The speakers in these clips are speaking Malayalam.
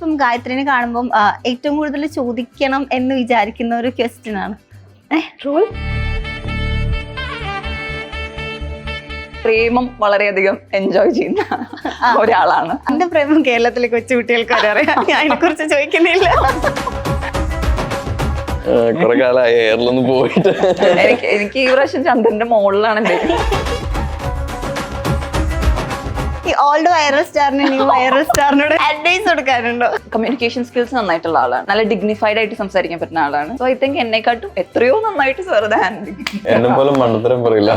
ഇപ്പം ഗായത്രിനെ കാണുമ്പോൾ ഏറ്റവും കൂടുതൽ ചോദിക്കണം എന്ന് വിചാരിക്കുന്ന ഒരു ക്വസ്റ്റ്യൻ ആണ് റോൾ. പ്രേമം വളരെയധികം എൻജോയ് ചെയ്യുന്ന ഒരാളാണ്. എന്റെ പ്രേമം കേരളത്തിലെ കൊച്ചുകുട്ടികൾക്ക് വരെ അറിയാം, ഞാൻ അതിനെ കുറിച്ച് ചോദിക്കുന്നില്ല. കുറെ കാലമായി എയറിലൊന്നും പോയിട്ട് എനിക്ക് ഈ പ്രാവശ്യം ചന്ദ്രന്റെ മോളിലാണ് എന്റെ ഈ ഓൾഡ് വൈറൽ സ്റ്റാറിന് ന്യൂ വൈറൽ സ്റ്റാറിനോട് അഡ്വൈസ് കൊടുക്കാനുണ്ടോ? കമ്മ്യൂണിക്കേഷൻ സ്കിൽസ് നന്നായിട്ടുള്ള ആളാണ്, നല്ല ഡിഗ്നിഫൈഡ് ആയിട്ട് സംസാരിക്കാൻ പറ്റുന്ന ആളാണ്. സോ ഐ തിങ്ക് എന്നെക്കാട്ടും എത്രയോ നന്നായിട്ട് വെറുതെ ഹാൻഡിൽ എന്നെ പോലെ മണ്ടത്തരം പറയില്ല.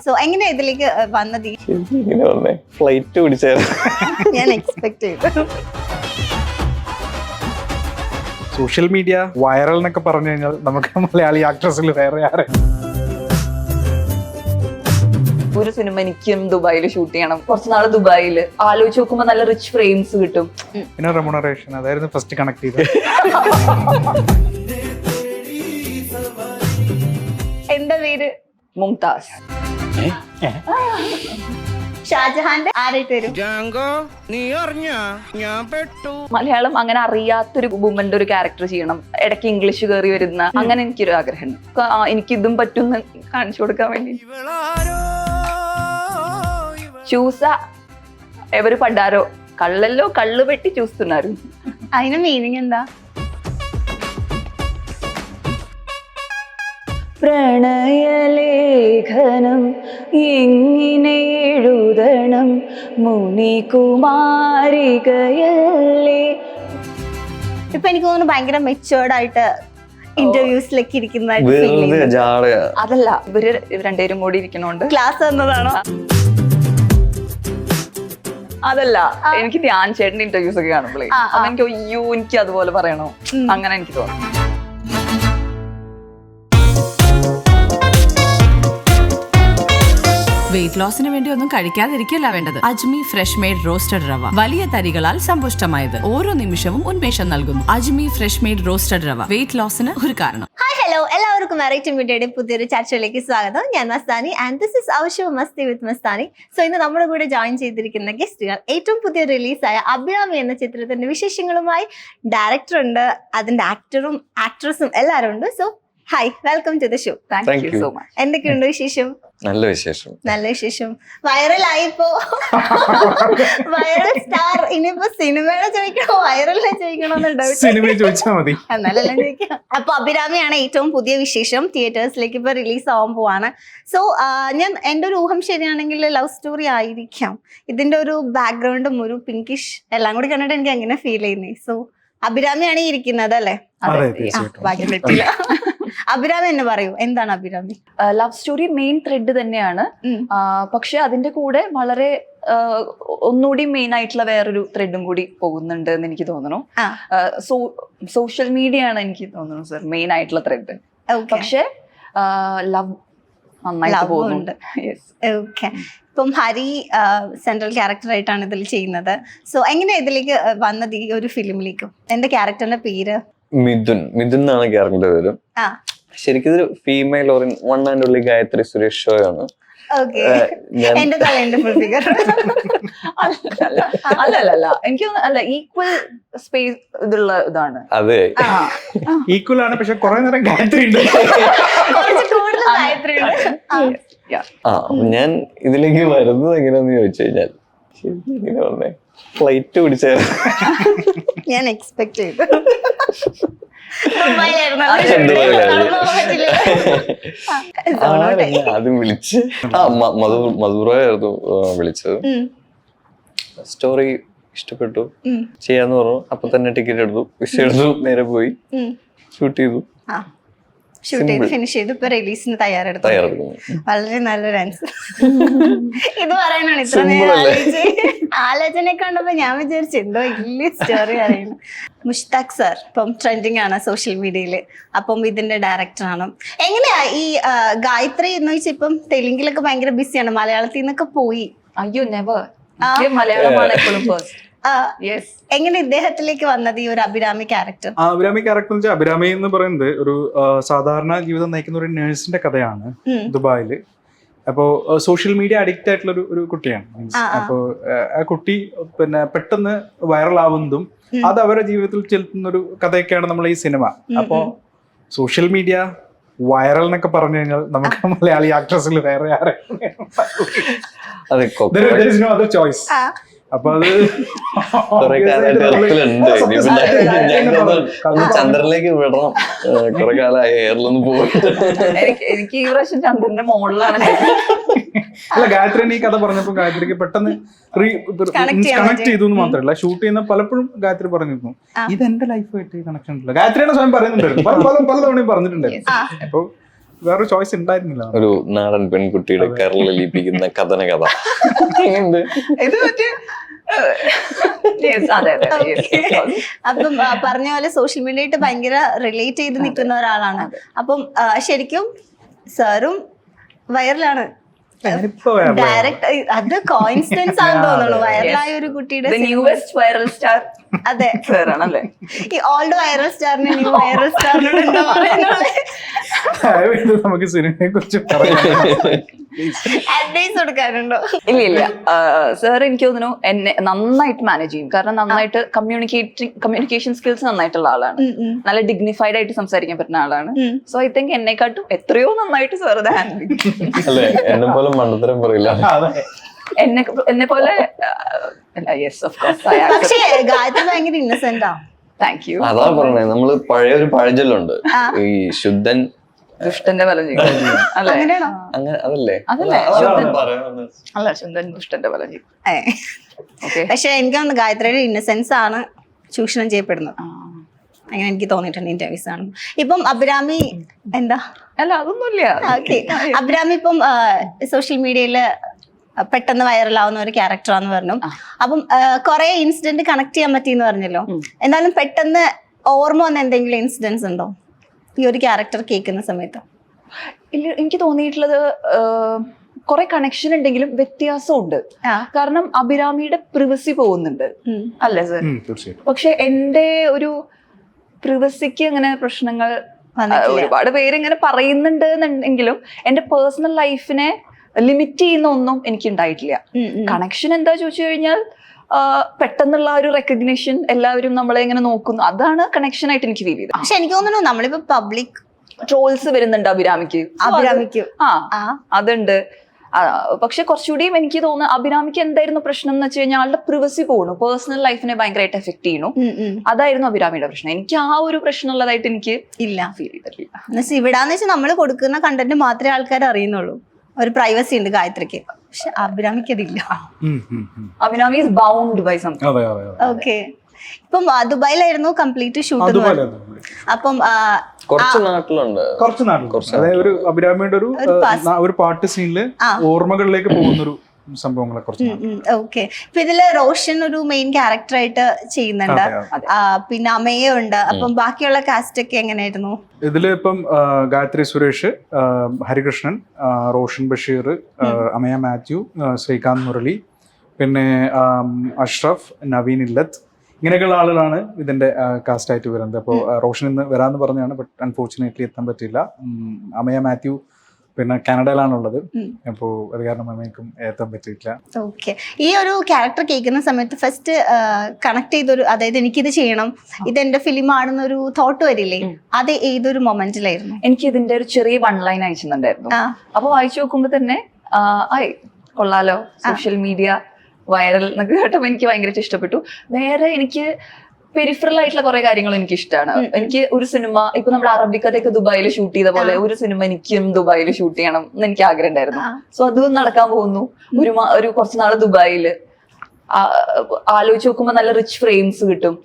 സോ എങ്ങനെ ഇതിലേക്ക് വന്നത്? ഇങ്ങനെ വന്നേ ഫ്ലൈറ്റ് പിടിച്ചായിരുന്നു. ഞാൻ എക്സ്പെക്ട് ചെയ്തു. സോഷ്യൽ മീഡിയ വൈറൽ എന്നൊക്കെ പറഞ്ഞു കഴിഞ്ഞാൽ നമുക്ക് മലയാളി ആക്ട്രസിൽ വേറെ ആരെ? ഒരു സിനിമ എനിക്കും ദുബായിൽ ഷൂട്ട് ചെയ്യണം, കുറച്ച് നാള് ദുബായിൽ ആലോചിച്ച് നോക്കുമ്പോ നല്ല റിച്ച് ഫ്രെയിംസ് കിട്ടും. പിന്നെ റെമ്യൂണറേഷൻ അതായിരുന്നു ഫസ്റ്റ് കണക്ട് ചെയ്തത്. എന്റെ പേര് മുംതാസ്. ഷാജഹാന്റെ ആരായിട്ട് വരും? മലയാളം അങ്ങനെ അറിയാത്തൊരു വുമന്റെ ഒരു ക്യാരക്ടർ ചെയ്യണം, ഇടയ്ക്ക് ഇംഗ്ലീഷ് കയറി വരുന്ന, അങ്ങനെ എനിക്കൊരു ആഗ്രഹമുണ്ട്. എനിക്ക് ഇതും പറ്റുന്ന കാണിച്ചു കൊടുക്കാൻ വേണ്ടി. చూస ఎవరు పడ్డారో కళ్ళల్లో కళ్ళు పెట్టి చూస్తున్నారు. അതിന് മീനിങ് എന്താ? പ്രണയലേഖനം എങ്ങനെ എഴുതണം മുനികുമാരികയല്ലേ. ഇപ്പൊ എനിക്ക് തോന്നുന്നു ഭയങ്കര മെച്ചുവേർഡ് ആയിട്ട് ഇന്റർവ്യൂസിലേക്ക് ഇരിക്കുന്നതായിട്ട് ഫീൽ ചെയ്യുന്നു. അതല്ല, ഇവര് രണ്ടുപേരും കൂടി ഇരിക്കണോണ്ട് ക്ലാസ് വന്നതാണോ? അതല്ല, എനിക്ക് ധ്യാൻ ചേട്ടന്റെ ഇന്റർവ്യൂസ് ഒക്കെ കാണുമ്പോഴേ അപ്പൊ എനിക്ക് അയ്യോ എനിക്ക് അതുപോലെ പറയണോ, അങ്ങനെ എനിക്ക് തോന്നുന്നു. വെയിറ്റ് ലോസിന് വേണ്ടി ഒന്നും കഴിക്കാതിരിക്കല്ല വേണ്ടത്. അജ്മി ഫ്രഷ് മെയ്ഡ് റോസ്റ്റഡ് റവ, വലിയ തരികളാൽ സമ്പുഷ്ടമായത്, ഓരോ നിമിഷവും ഉന്മേഷം നൽകുന്നു. അജ്മി ഫ്രഷ് മെയ്ഡ് റോസ്റ്റഡ് റവ, വെയിറ്റ് ലോസിന് ഒരു കാരണം. ഹായ് ഹലോ, എല്ലാവർക്കും വെറൈറ്റി മീഡിയയുടെ പുതിയൊരു ചർച്ചയിലേക്ക് സ്വാഗതം. ഞാൻ Mastani and this is our show Masti with Mastani. So ഇന്ന് നമ്മുടെ കൂടെ ജോയിൻ ചെയ്തിരിക്കുന്ന ഗസ്റ്റുകൾ ഏറ്റവും പുതിയ റിലീസായ അഭിരാമി എന്ന ചിത്രത്തിന്റെ വിശേഷങ്ങളുമായി ഡയറക്ടർ ഉണ്ട്, അതിന്റെ ആക്ടറും ആക്ട്രസും എല്ലാവരും ഉണ്ട്. So hi, welcome to the show. Thank you so much. എന്തൊക്കെയുണ്ട് വിശേഷം? നല്ല വിശേഷം. നല്ല വിശേഷം. വൈറലായിപ്പോ വൈറൽ സ്റ്റാർ. ഇനിയിപ്പോ സിനിമയുടെ ചോദിക്കണോ വൈറലിനെ ചോദിക്കണോന്ന് ഡൗട്ട്. സിനിമ ചോദിച്ചാൽ മതി, എന്നാലെല്ലാം ചോദിക്കാം. അപ്പൊ അഭിരാമിയാണ് ഏറ്റവും പുതിയ വിശേഷം. തിയേറ്റേഴ്സിലേക്ക് ഇപ്പൊ റിലീസ് ആവാൻ പോവാണ്. സോ എന്റെ ഒരു ഊഹം ശരിയാണെങ്കിൽ ലവ് സ്റ്റോറി ആയിരിക്കാം. ഇതിന്റെ ഒരു ബാക്ക്ഗ്രൗണ്ടും ഒരു പിങ്കിഷ് എല്ലാം കൂടി കണ്ടിട്ട് എനിക്ക് അങ്ങനെ ഫീൽ ചെയ്യുന്നേ. സോ അഭിരാമിയാണ് ഈ ഇരിക്കുന്നത് അല്ലേ? ഭാഗ്യം പറ്റില്ല. അഭിരാമി എന്ന് പറയൂ, എന്താണ് Abhirami? Love story main thread തന്നെയാണ്, പക്ഷെ അതിന്റെ കൂടെ വളരെ ഒന്നുകൂടി മെയിൻ ആയിട്ടുള്ള വേറൊരു ത്രെഡും കൂടി പോകുന്നുണ്ട് എന്ന് എനിക്ക് തോന്നുന്നു. സോഷ്യൽ മീഡിയ ആണ് എനിക്ക് തോന്നുന്നു സർ മെയിൻ ആയിട്ടുള്ള ത്രെഡ്. പക്ഷെ ലവ് നന്നായിട്ട് പോകുന്നുണ്ട്. ഓക്കെ. ഇപ്പം ഹരി സെൻട്രൽ ക്യാരക്ടർ ആയിട്ടാണ് ഇതിൽ ചെയ്യുന്നത്. സോ എങ്ങനെയാ ഇതിലേക്ക് വന്നത്, ഈ ഒരു ഫിലിമിലേക്ക്? എന്റെ ക്യാരക്ടറിന്റെ പേര് മിഥുൻ. മിഥുൻ എന്നാണ് ക്യാരക്ടറിന്റെ പേര്. ശരിക്കും ഇതൊരു female oriented one and only Gayathri Suresh show ആണ്. എന്റെ തലേന്റെ ഫുൾ ഫിഗർ അല്ലല്ല, എനിക്ക് അല്ല, ഈക്വൽ സ്പേസ് ഇതുള്ള ഇതാണ്. അതെ, ഈക്വൽ ആണ്, പക്ഷെ കുറെ നേരം ഗായത്രി ഉണ്ട്. ഞാൻ ഇതിലേക്ക് വരുന്നത് എങ്ങനെയാന്ന് ചോദിച്ചു കഴിഞ്ഞാൽ ശരിക്കും ഇങ്ങനെ വന്നേ ഫ്ലൈറ്റ് പിടിച്ചായിരുന്നു. ഞാൻ എക്സ്പെക്ട് ചെയ്തു. ആദ്യം വിളിച്ച് മധുറായിരുന്നു വിളിച്ചത്. സ്റ്റോറി ഇഷ്ടപ്പെട്ടു, ചെയ്യാന്ന് പറഞ്ഞു. അപ്പൊ തന്നെ ടിക്കറ്റ് എടുത്തു, വിസ എടുത്തു, നേരെ പോയി ഷൂട്ട് ചെയ്തു. ഷൂട്ട് ചെയ്ത് ഫിനിഷ് ചെയ്ത് ഇപ്പൊ റിലീസിന് തയ്യാറെടുത്തു. വളരെ നല്ലൊരു ആൻസർ. ഇത് പറയാനാണ് ഇത്ര നേരം ആലോചന കണ്ടപ്പോ ഞാൻ വിചാരിച്ചു എന്തോ വലിയ സ്റ്റോറി അറിയണം. മുഷ്താഖ് സർ ഇപ്പം ട്രെൻഡിങ് ആണ് സോഷ്യൽ മീഡിയയില്. അപ്പം ഇതിന്റെ ഡയറക്ടറാണ്. എങ്ങനെയാ ഈ ഗായത്രി എന്ന് വെച്ചാൽ ഇപ്പം തെലുങ്കിലൊക്കെ ഭയങ്കര ബിസിയാണ്, മലയാളത്തിൽ നിന്നൊക്കെ പോയി. അയ്യോ നെവർ, മലയാളമാണ് എപ്പോഴും ഫസ്റ്റ്. എങ്ങനെ ഇദ്ദേഹത്തിലേക്ക് വന്നത് ഈ ഒരു അഭിരാമി ക്യാരക്ടർ? അഭിരാമി ക്യാരക്ടർ എന്ന് വെച്ചാൽ അഭിരാമി എന്ന് പറയുന്നത് ഒരു സാധാരണ ജീവിതം നയിക്കുന്ന ഒരു നേഴ്സിന്റെ കഥയാണ് ദുബായില്. അപ്പോൾ സോഷ്യൽ മീഡിയ അഡിക്റ്റ് ആയിട്ടുള്ള ഒരു കുട്ടിയാണ്. മീൻസ് അപ്പോൾ ആ കുട്ടി പിന്നെ പെട്ടെന്ന് വൈറലാവുന്നതും അത് അവരുടെ ജീവിതത്തിൽ ചെലുത്തുന്ന ഒരു കഥയൊക്കെയാണ് നമ്മൾ ഈ സിനിമ. അപ്പോൾ സോഷ്യൽ മീഡിയ വൈറൽ എന്നൊക്കെ പറഞ്ഞു കഴിഞ്ഞാൽ നമുക്ക് മലയാളി ആക്ട്രസിൽ വേറെ ആരെ ചോയ്സ്. അപ്പൊ അത് ചന്ദ്രനിലേക്ക് വിടണം. കുറെ കാലമായി എയറിലൊന്നും പോയിട്ട് എനിക്ക് ഈ പ്രാവശ്യം ചന്ദ്രന്റെ മുകളിലാണ്. അല്ല, ഗായത്രി ഈ കഥ പറഞ്ഞപ്പോ ഗായത്രിക്ക് പെട്ടെന്ന് കണക്ട് ചെയ്തു എന്ന് മാത്രമല്ല, ഷൂട്ട് ചെയ്യുന്ന പലപ്പോഴും ഗായത്രി പറഞ്ഞിരുന്നു ഇത് എന്റെ ലൈഫായിട്ട് കണക്ഷൻ ഉണ്ടല്ലോ. ഗായത്രിയുടെ സ്വയം പറയുന്നുണ്ടായിരുന്നു, പല തവണയും പറഞ്ഞിട്ടുണ്ടായിരുന്നു. അപ്പൊ വേറെ ചോയ്സ് ഉണ്ടായിരുന്നില്ല. ഒരു നാടൻ പെൺകുട്ടിയുടെ കരളിലിപ്പിക്കുന്ന കഥന കഥ. ഇത് മറ്റേ അപ്പം പറഞ്ഞ പോലെ സോഷ്യൽ മീഡിയയായിട്ട് ഭയങ്കര റിലേറ്റ് ചെയ്ത് നിൽക്കുന്ന ഒരാളാണ്. അപ്പം ശരിക്കും സാറും വൈറലാണ്. ഡയറക്റ്റ് അത് കോയിൻസിഡൻസ് ആണെന്ന് തോന്നുന്നു. വൈറലായ ഒരു കുട്ടിയുടെ ന്യൂവസ്റ്റ് വൈറൽ സ്റ്റാർ. അതെ, സാറാണല്ലേ ഈ ഓൾഡ് വൈറൽ സ്റ്റാറിന് ന്യൂ വൈറൽ സ്റ്റാറിനോട് എന്താ പറയുന്നത്? നമുക്ക് സിനിമയെ കുറിച്ച് അഡ്വൈസ് കൊടുക്കാനുണ്ടോ? ഇല്ല സാർ എനിക്ക് തോന്നുന്നു എന്നെ നന്നായിട്ട് മാനേജ് ചെയ്യും. കാരണം നന്നായിട്ട് കമ്മ്യൂണിക്കേഷൻ സ്കിൽസ് നന്നായിട്ടുള്ള ആളാണ്. നല്ല ഡിഗ്നിഫൈഡ് ആയിട്ട് സംസാരിക്കാൻ പറ്റുന്ന ആളാണ്. സോ ഐ തിങ്ക് എന്നെക്കാട്ടും എത്രയോ നന്നായിട്ട് സാർ ഇത് ഹാൻഡിൽ ചെയ്യും. എന്നെ പോലെ മണ്ടത്തരം പറയില്ല. എന്നെ പോലെ യെസ് ഓഫ് കോഴ്സ്. പക്ഷേ ഗായത്രി ഭയങ്കര ഇന്നസെന്റാ. Thank you. അതാ പറഞ്ഞേ, നമ്മള് പഴയ ഒരു പഴഞ്ചൊല്ലുണ്ട്, ഈ ശുദ്ധൻ ദുഷ്ടന്റെ ബലം ചെയ്യും അല്ലേ? അങ്ങനെയാണോ? അങ്ങനെ അതല്ലേ? അതല്ലേ പറയുന്നത്. അല്ല, ശുദ്ധൻ ദുഷ്ടന്റെ ബലം ചെയ്യും. പക്ഷെ എനിക്ക് തോന്നുന്നു ഗായത്രിയുടെ ഇന്നസെൻസ് ആണ് ചൂഷണം ചെയ്യപ്പെടുന്നത്. അങ്ങനെ എനിക്ക് തോന്നിയിട്ടുണ്ട് ഇന്റർവ്യൂസ് ആണ്. ഇപ്പം അഭിരാമി എന്താ? അല്ല, അതൊന്നുമില്ല. ഓക്കെ, അഭിരാമി ഇപ്പം സോഷ്യൽ മീഡിയയില് പെട്ടെന്ന് വൈറലാവുന്ന ഒരു ക്യാരക്ടറാന്ന് പറഞ്ഞു. അപ്പം കുറെ ഇൻസിഡന്റ് കണക്ട് ചെയ്യാൻ പറ്റിയെന്ന് പറഞ്ഞല്ലോ. എന്നാലും പെട്ടെന്ന് ഓർമ്മ വന്ന എന്തെങ്കിലും ഇൻസിഡൻസ് ഉണ്ടോ ഈ ഒരു ക്യാരക്ടർ കേൾക്കുന്ന സമയത്ത്? ഇല്ല, എനിക്ക് തോന്നിയിട്ടുള്ളത് കുറെ കണക്ഷൻ ഉണ്ടെങ്കിലും വ്യത്യാസമുണ്ട്. കാരണം അഭിരാമിയുടെ പ്രിവസി പോകുന്നുണ്ട് അല്ലേ സർ? പക്ഷെ എന്റെ ഒരു പ്രിവസിക്ക് അങ്ങനെ പ്രശ്നങ്ങൾ ഒരുപാട് പേര് ഇങ്ങനെ പറയുന്നുണ്ട് എന്നുണ്ടെങ്കിലും എന്റെ പേഴ്സണൽ ലൈഫിനെ ലിമിറ്റ് ചെയ്യുന്ന ഒന്നും എനിക്ക് ഉണ്ടായിട്ടില്ല. കണക്ഷൻ എന്താ ചോദിച്ചു കഴിഞ്ഞാൽ പെട്ടെന്നുള്ള ഒരു റെക്കഗ്നിഷൻ, എല്ലാവരും നമ്മളെ ഇങ്ങനെ നോക്കുന്നു, അതാണ് കണക്ഷൻ ആയിട്ട് എനിക്ക് ഫീൽ ചെയ്തത്. പക്ഷെ എനിക്ക് തോന്നുന്നു നമ്മളിപ്പോ പബ്ലിക് ട്രോൾസ് വരുന്നുണ്ട് അഭിരാമിക്ക്. അതുണ്ട്. പക്ഷെ കുറച്ചുകൂടിയും എനിക്ക് തോന്നുന്നു അഭിരാമിക്ക് എന്തായിരുന്നു പ്രശ്നം എന്ന് വെച്ച് കഴിഞ്ഞാൽ ആളുടെ പ്രിവസി പോണു, പേഴ്സണൽ ലൈഫിനെ ഭയങ്കരമായിട്ട് എഫക്ട് ചെയ്യണു. അതായിരുന്നു അഭിരാമിയുടെ പ്രശ്നം. എനിക്ക് ആ ഒരു പ്രശ്നം ഉള്ളതായിട്ട് എനിക്ക് ഇല്ല ഫീൽ ചെയ്തിട്ടില്ല. ഇവിടാന്ന് വെച്ചാൽ നമ്മൾ കൊടുക്കുന്ന കണ്ടന്റ് മാത്രമേ ആൾക്കാർ അറിയുന്നുള്ളൂ. ഒരു പ്രൈവസി ഉണ്ട് ഗായത്രിക്ക്, പക്ഷെ അഭിരാമിക്ക് അതില്ല. Abhirami is bound by something. Okay, ഇപ്പം ദുബായിലായിരുന്നു കംപ്ലീറ്റ് ഷൂട്ട്. അപ്പം കുറച്ച് നാട്ടിലുണ്ട്. അതായത് ഒരു അഭിരാമിയുടെ ഒരു പാട്ട് സീനില് ഓർമ്മകളിലേക്ക് പോകുന്നൊരു സംഭവങ്ങളെ കുറിച്ച്. ഓക്കെ, ഇപ്പൊ ഇതില് റോഷൻ ഒരു മെയിൻ ക്യാരക്ടർ ആയിട്ട് ചെയ്യുന്നുണ്ട്, പിന്നെ അമയ ഉണ്ട്. അപ്പം ബാക്കിയുള്ള കാസ്റ്റ് ഒക്കെ എങ്ങനെയായിരുന്നു ഇതില്? ഇപ്പം ഗായത്രി സുരേഷ്, ഹരികൃഷ്ണൻ, റോഷൻ ബഷീർ, അമയ മാത്യു, ശ്രീകാന്ത് മുരളി, പിന്നെ അഷ്റഫ്, നവീൻ ഇല്ലത്ത്, ഇങ്ങനെയൊക്കെയുള്ള ആളുകളാണ് ഇതിന്റെ കാസ്റ്റ് ആയിട്ട് വരുന്നത്. അപ്പോൾ റോഷൻ ഇന്ന് വരാമെന്ന് പറഞ്ഞാണ്, ബട്ട് അൺഫോർച്ചുനേറ്റ്ലി എത്താൻ പറ്റില്ല. അമയ മാത്യു പിന്നെ കാനഡയിലാണുള്ളത്, അപ്പോൾ അത് കാരണം അമ്മയ്ക്കും എത്താൻ പറ്റിയില്ല. ഓക്കെ, ഈ ഒരു ക്യാരക്ടർ കേൾക്കുന്ന സമയത്ത് ഫസ്റ്റ് കണക്ട് ചെയ്തൊരു, അതായത് എനിക്കിത് ചെയ്യണം, ഇതെന്റെ ഫിലിം ആണെന്നൊരു തോട്ട് വരില്ലേ, അത് ഏതൊരു മൊമെന്റിലായിരുന്നു? എനിക്ക് ഇതിന്റെ ഒരു ചെറിയ വൺ ലൈൻ അയച്ചിട്ടുണ്ടായിരുന്നു. അപ്പൊ വായിച്ചു നോക്കുമ്പോ തന്നെ കൊള്ളാലോ, സോഷ്യൽ മീഡിയ വൈറൽ എന്നൊക്കെ കേട്ടപ്പോൾ എനിക്ക് ഭയങ്കരമായിട്ട് ഇഷ്ടപ്പെട്ടു. വേറെ എനിക്ക് പെരിഫറൽ ആയിട്ടുള്ള കുറെ കാര്യങ്ങൾ എനിക്ക് ഇഷ്ടമാണ്. എനിക്ക് ഒരു സിനിമ ഇപ്പൊ നമ്മുടെ അറബിക്കഥയൊക്കെ ദുബായിൽ ഷൂട്ട് ചെയ്ത പോലെ ഒരു സിനിമ എനിക്കും ദുബായിൽ ഷൂട്ട് ചെയ്യണം എന്ന് എനിക്ക് ആഗ്രഹം ഉണ്ടായിരുന്നു. സോ അത് നടക്കാൻ പോകുന്നു. ഒരു കുറച്ച് നാള് ദുബായില് ആലോചിച്ച് നോക്കുമ്പോ നല്ല റിച്ച് ഫ്രെയിംസ് കിട്ടും.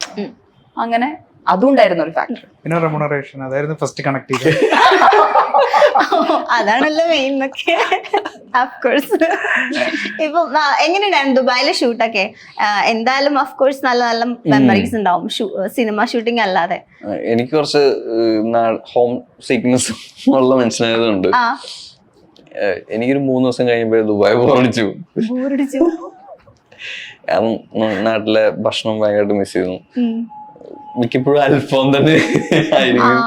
അങ്ങനെ അതും ഉണ്ടായിരുന്നു ഒരു ഫാക്ടർ. പിന്നെ റെമ്യൂണറേഷൻ, അതായിരുന്നു ഫസ്റ്റ് കണക്ട് ചെയ്തത്. അതാണല്ലോ മെയിൻ ഒക്കെ. അഫ്കോഴ്സ് ഇപ്പൊ എങ്ങനെയുണ്ടായിരുന്നു ദുബായിലെ ഷൂട്ടൊക്കെ? എന്തായാലും അഫ്കോഴ്സ് നല്ല നല്ല മെമ്മറീസ് ഉണ്ടാവും സിനിമ ഷൂട്ടിംഗ് അല്ലാതെ. എനിക്ക് കുറച്ച് ഹോം സിക്നസ് ഉള്ള മനുഷ്യനായതുകൊണ്ട് എനിക്കൊരു 3 ദിവസം കഴിയുമ്പോ ദുബായ് ബോറടിച്ചു. കാരണം നാട്ടിലെ ഭക്ഷണം ഭയങ്കരമായിട്ട് മിസ് ചെയ്യുന്നു. മിക്കപ്പോഴും അൽഫാം തന്നെ ആയിരിക്കും.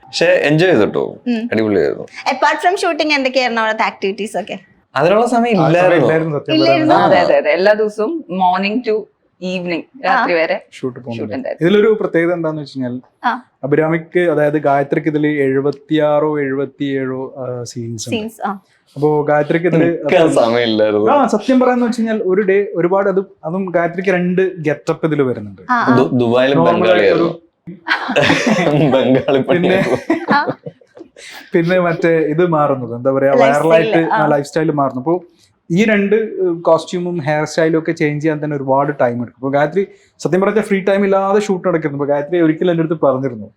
പക്ഷെ എൻജോയ് ചെയ്തിട്ടോ, അടിപൊളിയായിരുന്നു. അപ്പാർട്ട് ഫ്രം ഷൂട്ടിംഗ് എന്തൊക്കെയായിരുന്നു അവിടുത്തെ ആക്ടിവിറ്റീസ് ഒക്കെ? അതിനുള്ള സമയം ഇല്ലായിരുന്നു. ഇല്ലായിരുന്നു സത്യം ഇല്ലായിരുന്നു. അതെ അതെ അതെ, എല്ലാ ദിവസവും മോർണിംഗ് ടു ഈവനിങ്, രാത്രി വരെ ഷൂട്ട് പോകുന്നത്. ഉണ്ടായിരുന്നു. ഇതിലൊരു പ്രത്യേകത എന്താന്ന് വെച്ച് കഴിഞ്ഞാൽ അഭിരാമിക്ക്, അതായത് ഗായത്രിക്ക് ഇതിൽ 76 77 സീൻസ് ഉണ്ട്. സീൻസ് അപ്പോ ഗായത്രിക്ക് ഇതില് സമയമില്ലായിരുന്നു. സത്യം പറയാന്ന് വെച്ച് കഴിഞ്ഞാൽ ഒരു ഡേ ഒരുപാട് അതും ഗായത്രിക്ക് 2 ഗെറ്റപ്പ് ഇതിൽ വരുന്നുണ്ട്. ദുബായിലും ബംഗാളിയായിരുന്നു. ബംഗാളി പിന്നെ പിന്നെ മറ്റേ ഇത് മാറുന്നത് എന്താ പറയാ, വൈറലായിട്ട് ലൈഫ് സ്റ്റൈൽ മാറുന്നു. അപ്പോൾ ഈ 2 കോസ്റ്റ്യൂമും ഹെയർ സ്റ്റൈലും ഒക്കെ ചേഞ്ച് ചെയ്യാൻ തന്നെ ഒരുപാട് ടൈം എടുക്കും. അപ്പോൾ ഗായത്രി സത്യം പറഞ്ഞാൽ ഫ്രീ ടൈം ഇല്ലാതെ ഷൂട്ട് നടക്കുന്നു. അപ്പോൾ ഗായത്രി ഒരിക്കലും എൻ്റെ അടുത്ത് പറഞ്ഞിരുന്നു,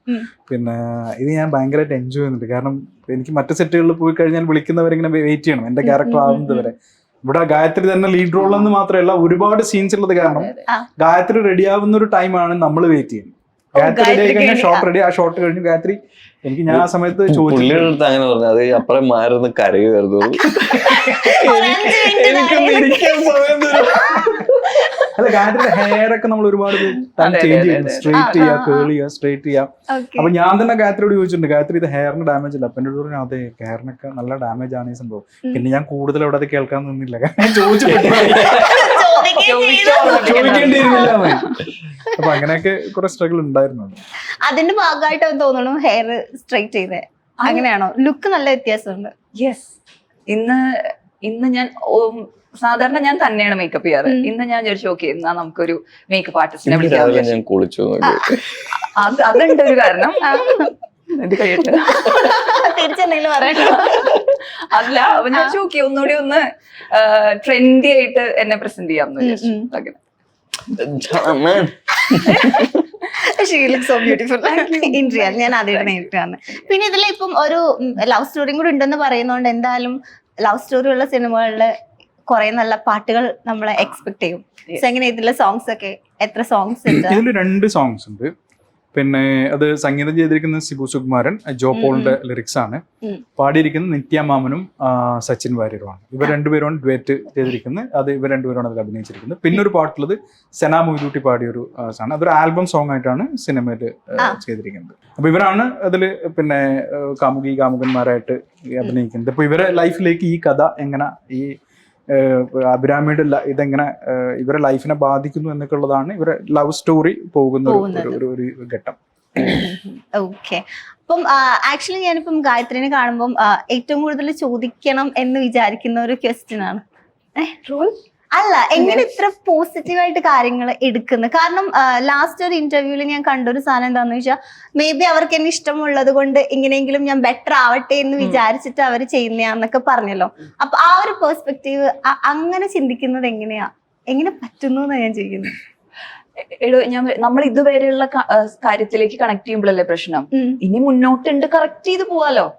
പിന്നെ ഇത് ഞാൻ ഭയങ്കരമായിട്ട് എൻജോയ് ചെയ്യുന്നുണ്ട്. കാരണം എനിക്ക് മറ്റു സെറ്റുകളിൽ പോയി കഴിഞ്ഞാൽ വിളിക്കുന്നവരിങ്ങനെ വെയിറ്റ് ചെയ്യണം എന്റെ ക്യാരക്ടർ ആവുന്നത് വരെ. ഇവിടെ ഗായത്രി തന്നെ ലീഡ് റോൾ എന്ന് മാത്രമല്ല ഒരുപാട് സീൻസ് ഉള്ളത് കാരണം ഗായത്രി റെഡി ആവുന്ന ഒരു ടൈമാണ് നമ്മൾ വെയിറ്റ് ചെയ്യുന്നത്. ഗായത്രി റെഡി ആയി കഴിഞ്ഞാൽ ഷോട്ട് റെഡി, ആ ഷോട്ട് കഴിഞ്ഞു ഗായത്രി ഞാൻ ആ സമയത്ത് പുള്ളിയുടെ അടുത്ത് അങ്ങനെ പറഞ്ഞു, അത് അപ്പുറം മാറുന്ന കരയുമായിരുന്നു. അല്ല, ഗായത്രിയുടെ ഹെയർ ഒക്കെ നമ്മൾ ഒരുപാട് ചേഞ്ച് ചെയ്യുന്നു, സ്ട്രൈറ്റ് ചെയ്യാ, കേൾ ചെയ്യാ, സ്ട്രൈറ്റ് ചെയ്യാം. അപ്പൊ ഞാൻ തന്നെ ഗായത്രിയോട് ചോദിച്ചിട്ടുണ്ട്, ഗായത്രി ഇത് ഹെയറിന് ഡാമേജ് ഇല്ല? അപ്പൊ എന്നോട് പറഞ്ഞു അതെ ഹെയറിനൊക്കെ നല്ല ഡാമേജ് ആണ് ഈ സംഭവം. പിന്നെ ഞാൻ കൂടുതൽ അവിടെ അത് കേൾക്കാൻ നിന്നില്ല, ഞാൻ ചോദിക്കേണ്ടിയിരുന്നില്ല. അപ്പൊ അങ്ങനെയൊക്കെ കുറെ സ്ട്രഗിൾ ഉണ്ടായിരുന്നു. അതിന്റെ ഭാഗമായിട്ട് തോന്നുന്നു ഹെയർ സ്ട്രൈറ്റ് ചെയ്തേ, അങ്ങനെയാണോ? ലുക്ക് നല്ല വ്യത്യാസമുണ്ട്. യെസ്, ഇന്ന് ഞാൻ സാധാരണ ഞാൻ തന്നെയാണ് മേക്കപ്പ് ചെയ്യാറ്. ഇന്ന് ഞാൻ വിചാരിച്ചു ഓക്കെ എന്നാ നമുക്കൊരു മേക്കപ്പ് ആർട്ടിസ്റ്റിനെ വിളിക്കാം. ഞാൻ കുളിച്ചു. അതുണ്ട് ഒരു കാരണം. ഇത് കഴിയട്ടെ, തിരിച്ചെന്തെങ്കിലും പറയണോ? അല്ല, അപ്പൊ ഞാൻ ഓക്കെ ഒന്നുകൂടി ഒന്ന് ട്രെൻഡി ആയിട്ട് എന്നെ പ്രസന്റ് ചെയ്യാമെന്ന് വിചാരിച്ചു. അങ്ങനെ She looks so beautiful in real. ഞാൻ ആദ്യമായിട്ട് നേരിട്ടാണ്. പിന്നെ ഇതിൽ ഇപ്പം ഒരു ലവ് സ്റ്റോറിയും കൂടി ഉണ്ടെന്ന് പറയുന്നോണ്ട് എന്തായാലും ലവ് സ്റ്റോറി ഉള്ള സിനിമകളില് കുറെ നല്ല പാട്ടുകൾ നമ്മളെ എക്സ്പെക്ട് ചെയ്യും. എങ്ങനെ ഇതിലെ സോങ്സ് ഒക്കെ എത്ര സോങ്സ് ഉണ്ട്? ഇതിൽ 2 സോങ്സ് ഉണ്ട്. പിന്നെ അത് സംഗീതം ചെയ്തിരിക്കുന്നത് സിബു സുകുമാരൻ, ജോ പോളിന്റെ ലിറിക്സ് ആണ്. പാടിയിരിക്കുന്നത് നിത്യ മാമനും സച്ചിൻ വാര്യരുമാണ്. ഇവർ 2 പേരുമാണ് ഡ്വേറ്റ് ചെയ്തിരിക്കുന്നത്. അത് ഇവർ 2 പേരാണ് അതിൽ അഭിനയിച്ചിരിക്കുന്നത്. പിന്നെ ഒരു പാട്ടുള്ളത് സെന മൊയ്തൂട്ടി പാടിയൊരു ആണ്. അതൊരു ആൽബം സോങ് ആയിട്ടാണ് സിനിമയിൽ ചെയ്തിരിക്കുന്നത്. അപ്പൊ ഇവരാണ് അതില് പിന്നെ കാമുകന്മാരായിട്ട് അഭിനയിക്കുന്നത്. അപ്പൊ ഇവരെ ലൈഫിലേക്ക് ഈ കഥ എങ്ങനെ, ഈ അഭിരാമിയുടെ ഇതെങ്ങനെ ഇവരെ ലൈഫിനെ ബാധിക്കുന്നു എന്നൊക്കെ ഉള്ളതാണ് ഇവരെ ലവ് സ്റ്റോറി പോകുന്ന ഒരു ഘട്ടം. ഓക്കെ. അപ്പം ആക്ച്വലി ഞാനിപ്പം ഗായത്രിനെ കാണുമ്പം ഏറ്റവും കൂടുതൽ ചോദിക്കണം എന്ന് വിചാരിക്കുന്ന ഒരു ക്വസ്റ്റ്യൻ ആണ്, റോൾ അല്ല, എങ്ങനെ ഇത്ര പോസിറ്റീവായിട്ട് കാര്യങ്ങൾ എടുക്കുന്നത്? കാരണം ലാസ്റ്റ് ഒരു ഇന്റർവ്യൂവിൽ ഞാൻ കണ്ടൊരു സാധനം എന്താണെന്ന് വെച്ചാൽ, മേ ബി അവർക്ക് എന്നെ ഇഷ്ടമുള്ളത് കൊണ്ട് എങ്ങനെയെങ്കിലും ഞാൻ ബെറ്റർ ആവട്ടെ എന്ന് വിചാരിച്ചിട്ട് അവർ ചെയ്യുന്നയാന്നൊക്കെ പറഞ്ഞല്ലോ. അപ്പൊ ആ ഒരു പെർസ്പെക്റ്റീവ് അങ്ങനെ ചിന്തിക്കുന്നത് എങ്ങനെ പറ്റുന്നു എന്നാണ് ഞാൻ ചെയ്യുന്നത്. നമ്മൾ ഇതുവരെയുള്ള കാര്യത്തിലേക്ക് കണക്ട് ചെയ്യുമ്പോഴല്ലേ പ്രശ്നം. ഇനി മുന്നോട്ടുണ്ട് കറക്റ്റ് ചെയ്ത് പോവാലോ.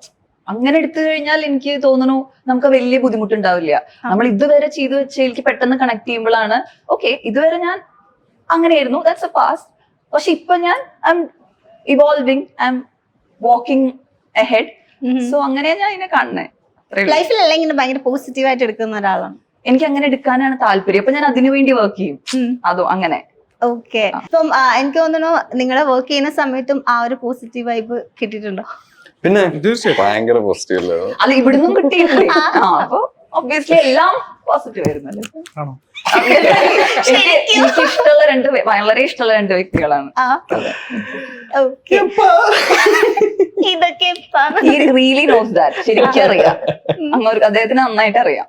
അങ്ങനെ എടുത്തു കഴിഞ്ഞാൽ എനിക്ക് തോന്നുന്നു നമുക്ക് വലിയ ബുദ്ധിമുട്ടുണ്ടാവില്ല. നമ്മൾ ഇതുവരെ ചെയ്തു വെച്ചതിലേക്ക് പെട്ടെന്ന് കണക്ട് ചെയ്യുമ്പോഴാണ് ഓക്കെ ഇതുവരെ ഞാൻ അങ്ങനെയായിരുന്നു, ദാറ്റ്സ് എ പാസ്റ്റ്. പക്ഷെ ഇപ്പൊ ഞാൻ I M evolving, I M walking ahead. So അങ്ങനെ ഞാൻ ഇതിനെ കാണുന്നത്. ലൈഫിലല്ല ഇങ്ങനെ ഭയങ്കര പോസിറ്റീവായിട്ട് എടുക്കുന്ന ഒരാളാണ്. എനിക്ക് അങ്ങനെ എടുക്കാനാണ് താല്പര്യം. അപ്പൊ ഞാൻ അതിനു വേണ്ടി വർക്ക് ചെയ്യും. അതോ അങ്ങനെ. ഓക്കെ. അപ്പം എനിക്ക് തോന്നുന്നു നിങ്ങളെ വർക്ക് ചെയ്യുന്ന സമയത്തും ആ ഒരു പോസിറ്റീവ് വൈബ് കിട്ടിയിട്ടുണ്ടോ? പിന്നെ ഭയങ്കര പോസിറ്റീവ് അല്ല, ഇവിടുന്നും കിട്ടിയിട്ടില്ലേ? അപ്പൊ ഒബ്വിയസ്ലി എല്ലാം പോസിറ്റീവ് ആയിരുന്നല്ലേ. എനിക്ക് ഇഷ്ടമുള്ള വളരെ ഇഷ്ടമുള്ള 2 വ്യക്തികളാണ്. ഇതൊക്കെ റിയലി നോസ് ദാറ്റ്. ശരിക്കും അറിയാം, അദ്ദേഹത്തിന് നന്നായിട്ട് അറിയാം.